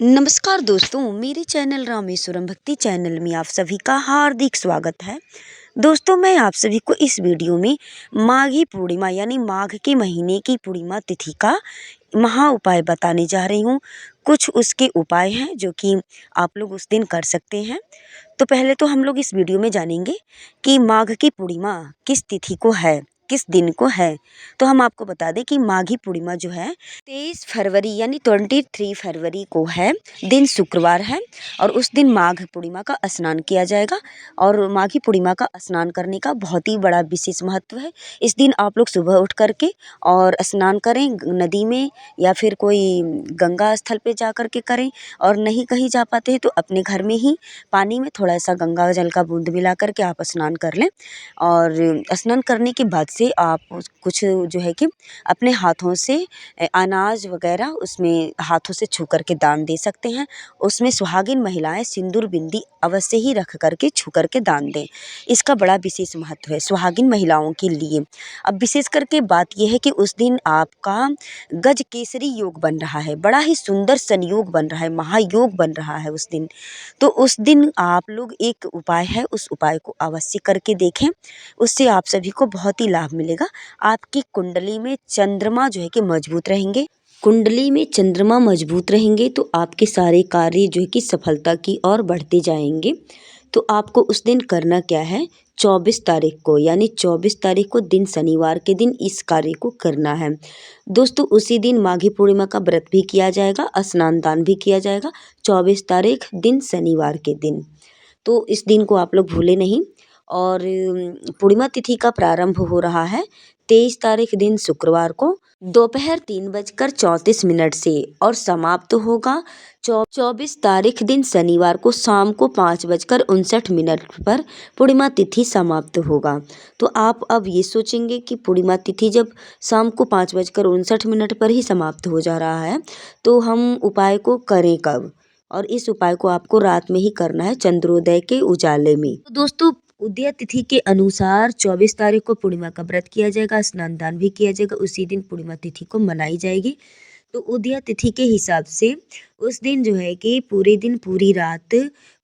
नमस्कार दोस्तों, मेरे चैनल रामेश्वरम भक्ति चैनल में आप सभी का हार्दिक स्वागत है। दोस्तों, मैं आप सभी को इस वीडियो में माघी पूर्णिमा यानी माघ के महीने की पूर्णिमा तिथि का महा उपाय बताने जा रही हूँ। कुछ उसके उपाय हैं जो कि आप लोग उस दिन कर सकते हैं। तो पहले तो हम लोग इस वीडियो में जानेंगे कि माघ की पूर्णिमा किस तिथि को है, किस दिन को है। तो हम आपको बता दें कि माघी पूर्णिमा जो है 23 फरवरी यानी 23 फरवरी को है। दिन शुक्रवार है और उस दिन माघ पूर्णिमा का स्नान किया जाएगा। और माघी पूर्णिमा का स्नान करने का बहुत ही बड़ा विशेष महत्व है। इस दिन आप लोग सुबह उठ करके और स्नान करें नदी में या फिर कोई गंगा स्थल पे जा कर के करें। और नहीं कहीं जा पाते हैं तो अपने घर में ही पानी में थोड़ा सा गंगा जल का बूंद मिला करके आप स्नान कर लें। और स्नान करने के बाद से आप कुछ जो है कि अपने हाथों से अनाज वगैरह उसमें हाथों से छू करके दान दे सकते हैं। उसमें सुहागिन महिलाएं सिंदूर बिंदी अवश्य ही रख करके छू करके दान दें। इसका बड़ा विशेष महत्व है सुहागिन महिलाओं के लिए। अब विशेष करके बात यह है कि उस दिन आपका गज केसरी योग बन रहा है, बड़ा ही सुंदर संयोग बन रहा है, महायोग बन रहा है उस दिन। तो उस दिन आप लोग एक उपाय है, उस उपाय को अवश्य करके देखें। उससे आप सभी को बहुत ही लाभ मिलेगा। आपकी कुंडली में चंद्रमा जो है कि मजबूत रहेंगे। कुंडली में चंद्रमा मजबूत रहेंगे तो आपके सारे कार्य जो है कि सफलता की ओर बढ़ते जाएंगे। तो आपको उस दिन करना क्या है, 24 तारीख को यानी 24 तारीख को दिन शनिवार के दिन इस कार्य को करना है। दोस्तों, उसी दिन माघी पूर्णिमा का व्रत भी किया जाएगा, स्नान दान भी किया जाएगा 24 तारीख दिन शनिवार के दिन। तो इस दिन को आप लोग भूले नहीं। और पूर्णिमा तिथि का प्रारंभ हो रहा है 23 तारीख दिन शुक्रवार को दोपहर 3:34 से और समाप्त होगा 24 तारीख दिन शनिवार को शाम को 5:59 पर पूर्णिमा तिथि समाप्त होगा। तो आप अब ये सोचेंगे कि पूर्णिमा तिथि जब शाम को 5:59 पर ही समाप्त हो जा रहा है तो हम उपाय को करें कब। और इस उपाय को आपको रात में ही करना है, चंद्रोदय के उजाले में। तो दोस्तों, उदय तिथि के अनुसार 24 तारीख को पूर्णिमा का व्रत किया जाएगा, स्नान दान भी किया जाएगा, उसी दिन पूर्णिमा तिथि को मनाई जाएगी। तो उदय तिथि के हिसाब से उस दिन जो है कि पूरे दिन पूरी रात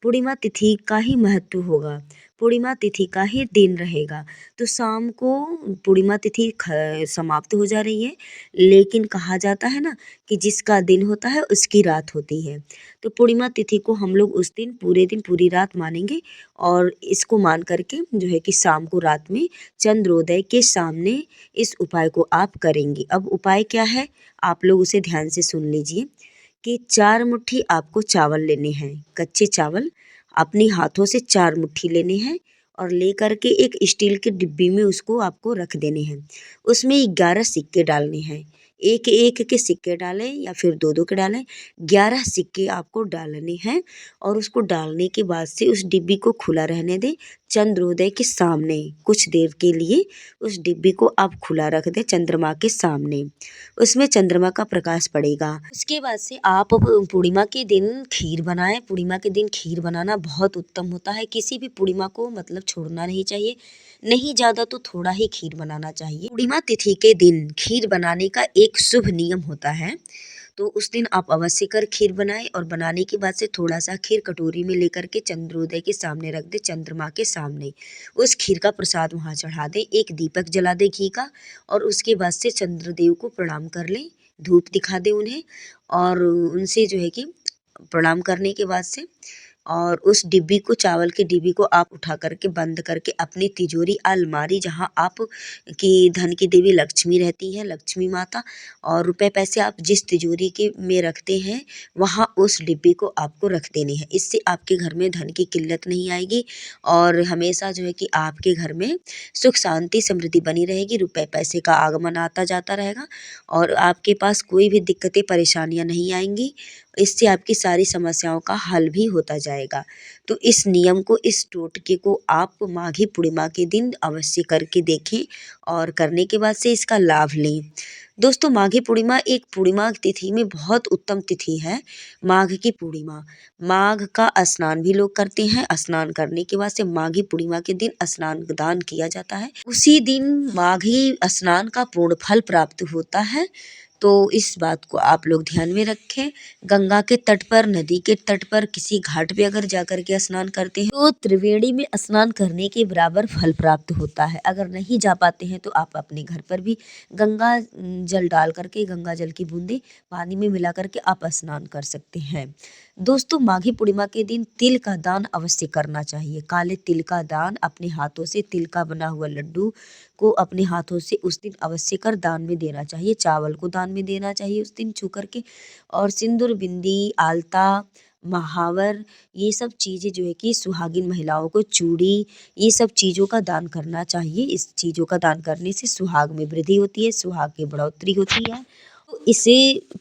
पूर्णिमा तिथि का ही महत्व होगा, पूर्णिमा तिथि का ही दिन रहेगा। तो शाम को पूर्णिमा तिथि समाप्त हो जा रही है, लेकिन कहा जाता है ना कि जिसका दिन होता है उसकी रात होती है। तो पूर्णिमा तिथि को हम लोग उस दिन पूरी रात मानेंगे। और इसको मान करके जो है कि शाम को रात में चंद्रोदय के सामने इस उपाय को आप करेंगे। अब उपाय क्या है, आप लोग उसे ध्यान से सुन लीजिए कि 4 मुट्ठी आपको चावल लेने हैं, कच्चे चावल अपने हाथों से 4 मुट्ठी लेने हैं। और ले करके एक स्टील के डिब्बी में उसको आपको रख देने हैं। उसमें 11 सिक्के डालने हैं, एक एक के सिक्के डालें या फिर दो दो के डालें, 11 सिक्के आपको डालने हैं। और उसको डालने के बाद से उस डिब्बी को खुला रहने दें चंद्रोदय के सामने कुछ देर के लिए। उस डिब्बी को आप खुला रख दें चंद्रमा के सामने, उसमें चंद्रमा का प्रकाश पड़ेगा। उसके बाद से आप पूर्णिमा के दिन खीर बनाएं। पूर्णिमा के दिन खीर बनाना बहुत उत्तम होता है, किसी भी पूर्णिमा को मतलब छोड़ना नहीं चाहिए, नहीं ज़्यादा तो थोड़ा ही खीर बनाना चाहिए। पूर्णिमा तिथि के दिन खीर बनाने का एक शुभ नियम होता है। तो उस दिन आप अवश्य कर खीर बनाएं और बनाने के बाद से थोड़ा सा खीर कटोरी में लेकर के चंद्रोदय के सामने रख दे, चंद्रमा के सामने। उस खीर का प्रसाद वहाँ चढ़ा दें, एक दीपक जला दे घी का। और उसके बाद से चंद्रदेव को प्रणाम कर लें, धूप दिखा दें उन्हें। और उनसे जो है कि प्रणाम करने के बाद से और उस डिब्बी को, चावल की डिब्बी को आप उठा करके बंद करके अपनी तिजोरी अलमारी जहाँ आप की धन की देवी लक्ष्मी रहती है, लक्ष्मी माता, और रुपए पैसे आप जिस तिजोरी के में रखते हैं वहाँ उस डिब्बी को आपको रख देनी है। इससे आपके घर में धन की किल्लत नहीं आएगी और हमेशा जो है कि आपके घर में सुख शांति समृद्धि बनी रहेगी, रुपए पैसे का आगमन आता जाता रहेगा और आपके पास कोई भी दिक्कतें परेशानियाँ नहीं आएंगी। इससे आपकी सारी समस्याओं का हल भी होता जाएगा। तो इस नियम को, इस टोटके को आप माघी पूर्णिमा के दिन अवश्य करके देखें और करने के बाद से इसका लाभ लें। दोस्तों, माघी पूर्णिमा एक पूर्णिमा तिथि में बहुत उत्तम तिथि है। माघ की पूर्णिमा, माघ का स्नान भी लोग करते हैं। स्नान करने के बाद से माघी पूर्णिमा के दिन स्नान दान किया जाता है। उसी दिन माघी स्नान का पूर्ण फल प्राप्त होता है। तो इस बात को आप लोग ध्यान में रखें। गंगा के तट पर, नदी के तट पर, किसी घाट पे अगर जा कर के स्नान करते हैं तो त्रिवेणी में स्नान करने के बराबर फल प्राप्त होता है। अगर नहीं जा पाते हैं तो आप अपने घर पर भी गंगा जल डाल करके, गंगा जल की बूंदे पानी में मिला करके आप स्नान कर सकते हैं। दोस्तों, माघी पूर्णिमा के दिन तिल का दान अवश्य करना चाहिए। काले तिल का दान, अपने हाथों से तिल का बना हुआ लड्डू को अपने हाथों से उस दिन अवश्य कर दान में देना चाहिए। चावल को दान में देना चाहिए उस दिन छू करके। और सिंदूर, बिंदी, आलता, महावर, ये सब चीज़ें जो है कि सुहागिन महिलाओं को, चूड़ी, ये सब चीज़ों का दान करना चाहिए। इस चीज़ों का दान करने से सुहाग में वृद्धि होती है, सुहाग की बढ़ोतरी होती है। तो इसे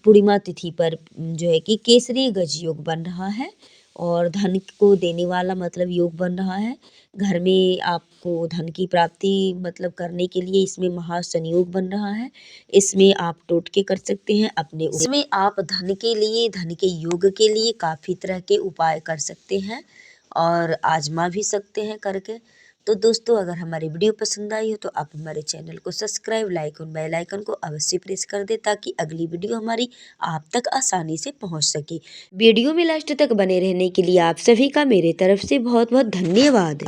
पूर्णिमा तिथि पर जो है कि केसरी गज योग बन रहा है और धन को देने वाला मतलब योग बन रहा है। घर में आपको धन की प्राप्ति मतलब करने के लिए इसमें महासंयोग बन रहा है। इसमें आप टोटके कर सकते हैं अपने, इसमें आप धन के लिए, धन के योग के लिए काफ़ी तरह के उपाय कर सकते हैं और आजमा भी सकते हैं करके। तो दोस्तों, अगर हमारी वीडियो पसंद आई हो तो आप हमारे चैनल को सब्सक्राइब, लाइक और बेल आइकन को अवश्य प्रेस कर दें ताकि अगली वीडियो हमारी आप तक आसानी से पहुंच सके। वीडियो में लास्ट तक बने रहने के लिए आप सभी का मेरे तरफ से बहुत बहुत धन्यवाद।